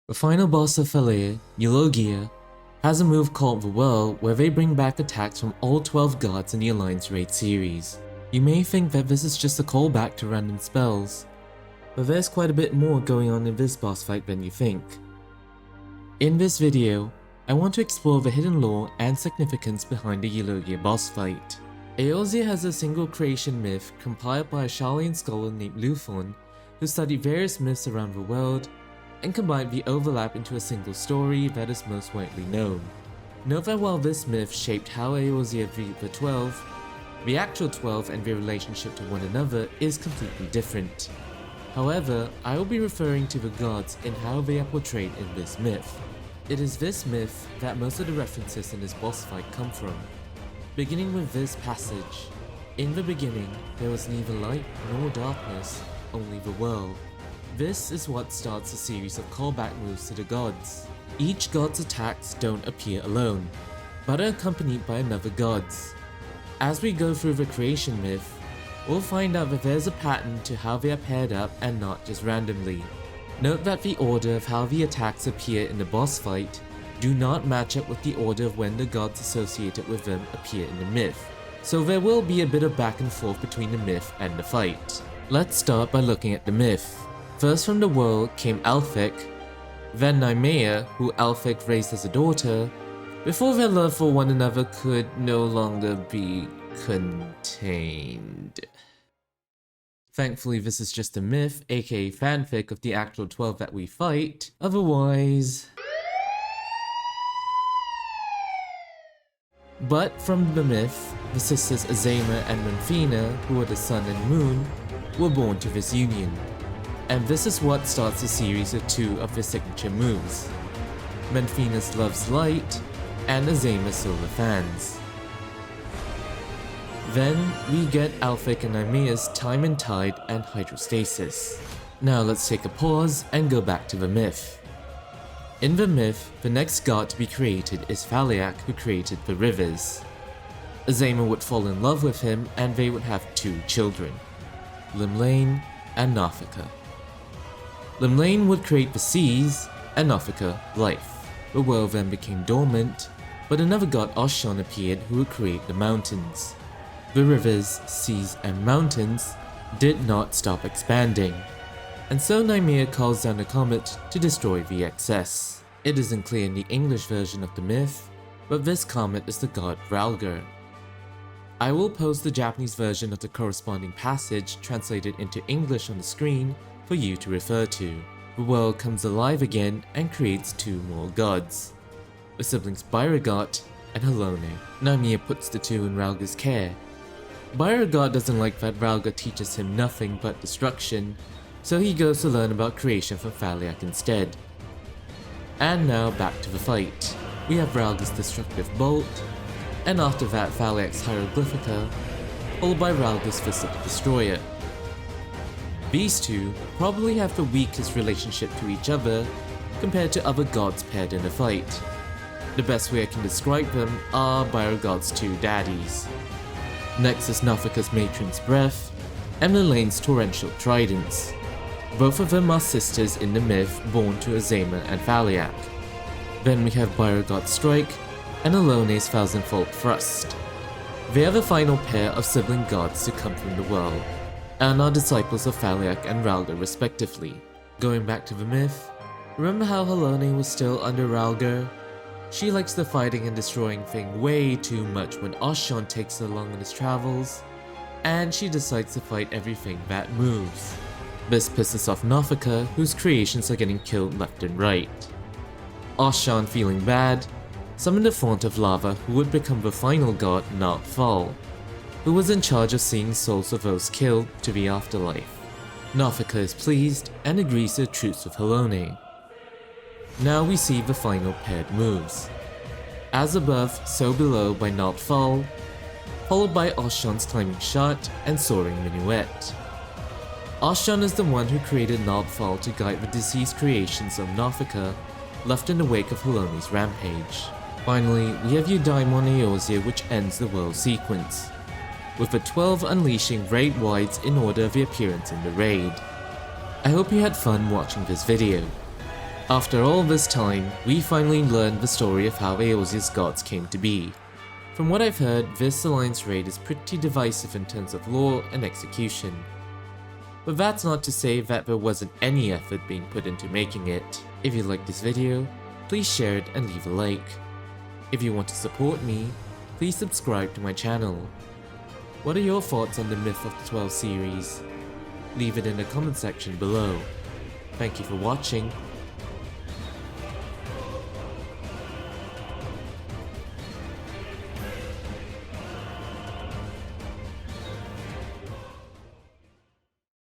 The final boss of Thaleia, Eulogia, has a move called the Whirl where they bring back attacks from all 12 gods in the Alliance Raid series. You may think that this is just a callback to random spells, but there's quite a bit more going on in this boss fight than you think. In this video, I want to explore the hidden lore and significance behind the Eulogia boss fight. Eorzea has a single creation myth compiled by a Sharlayan scholar named Lufon, who studied various myths around the world and combined the overlap into a single story that is most widely known. Note that while this myth shaped how Eorzea viewed the 12, the actual 12 and their relationship to one another is completely different. However, I will be referring to the gods and how they are portrayed in this myth. It is this myth that most of the references in this boss fight come from. Beginning with this passage, "In the beginning, there was neither light nor darkness, only the world." This is what starts a series of callback moves to the gods. Each god's attacks don't appear alone, but are accompanied by another god's. As we go through the creation myth, we'll find out that there's a pattern to how they are paired up and not just randomly. Note that the order of how the attacks appear in the boss fight do not match up with the order of when the gods associated with them appear in the myth, so there will be a bit of back and forth between the myth and the fight. Let's start by looking at the myth. First from the world came Alphec, then Nymeia, who Alphec raised as a daughter, before their love for one another could no longer be contained. Thankfully this is just a myth, aka fanfic of the actual 12 that we fight, otherwise... But from the myth, the sisters Azema and Menphina, who are the sun and moon, were born to this union. And this is what starts a series of two of their signature moves. Menphina's loves light, and Azema's solar fans. Then we get Alphec and Nymeia's time and tide and hydrostasis. Now let's take a pause and go back to the myth. In the myth, the next god to be created is Thaleia, who created the rivers. Azema would fall in love with him and they would have two children, Limlane and Nathaka. Limlane would create the seas, and Nathaka life. The world then became dormant, but another god Oshon appeared who would create the mountains. The rivers, seas, and mountains did not stop expanding, and so Nymeia calls down a comet to destroy the excess. It isn't clear in the English version of the myth, but this comet is the god Rhalgr. I will post the Japanese version of the corresponding passage translated into English on the screen for you to refer to. The world comes alive again and creates two more gods, the siblings Byregot and Halone. Nymeia puts the two in Rhalgr's care. Byregot doesn't like that Rhalgr teaches him nothing but destruction, so he goes to learn about creation from Thaleia instead. And now back to the fight. We have Rhalgr's destructive bolt, and after that Thaleia's hieroglyphica, followed by Rhalgr's fist of the destroyer. These two probably have the weakest relationship to each other compared to other gods paired in a fight. The best way I can describe them are Byregot's two daddies. Next is Nathaka's matron's breath, and Lilane's torrential tridents. Both of them are sisters in the myth born to Azema and Thaleia. Then we have Byregot's strike, and Alone's thousandfold thrust. They are the final pair of sibling gods to come from the world, and are disciples of Thaleia and Rhalgr respectively. Going back to the myth, remember how Halone was still under Rhalgr? She likes the fighting and destroying thing way too much when Oshon takes her along on his travels, and she decides to fight everything that moves. This pisses off Nathaka, whose creations are getting killed left and right. Oshon, feeling bad, summoned a font of lava who would become the final god Nightfall, who was in charge of seeing souls of those killed to the afterlife. Nathaka is pleased and agrees to a truce with Halone. Now we see the final paired moves. As above, so below by Nightfall, followed by Oshon's climbing shot and soaring minuet. Oshon is the one who created Nightfall to guide the deceased creations of Nathaka left in the wake of Halone's rampage. Finally, we have Eudaimon Eorzea, which ends the world sequence, with the 12 unleashing raid-wides in order of the appearance in the raid. I hope you had fun watching this video. After all this time, we finally learned the story of how Eorzea's gods came to be. From what I've heard, this Alliance raid is pretty divisive in terms of lore and execution. But that's not to say that there wasn't any effort being put into making it. If you liked this video, please share it and leave a like. If you want to support me, please subscribe to my channel. What are your thoughts on the Myth of the 12 series? Leave it in the comment section below. Thank you for watching,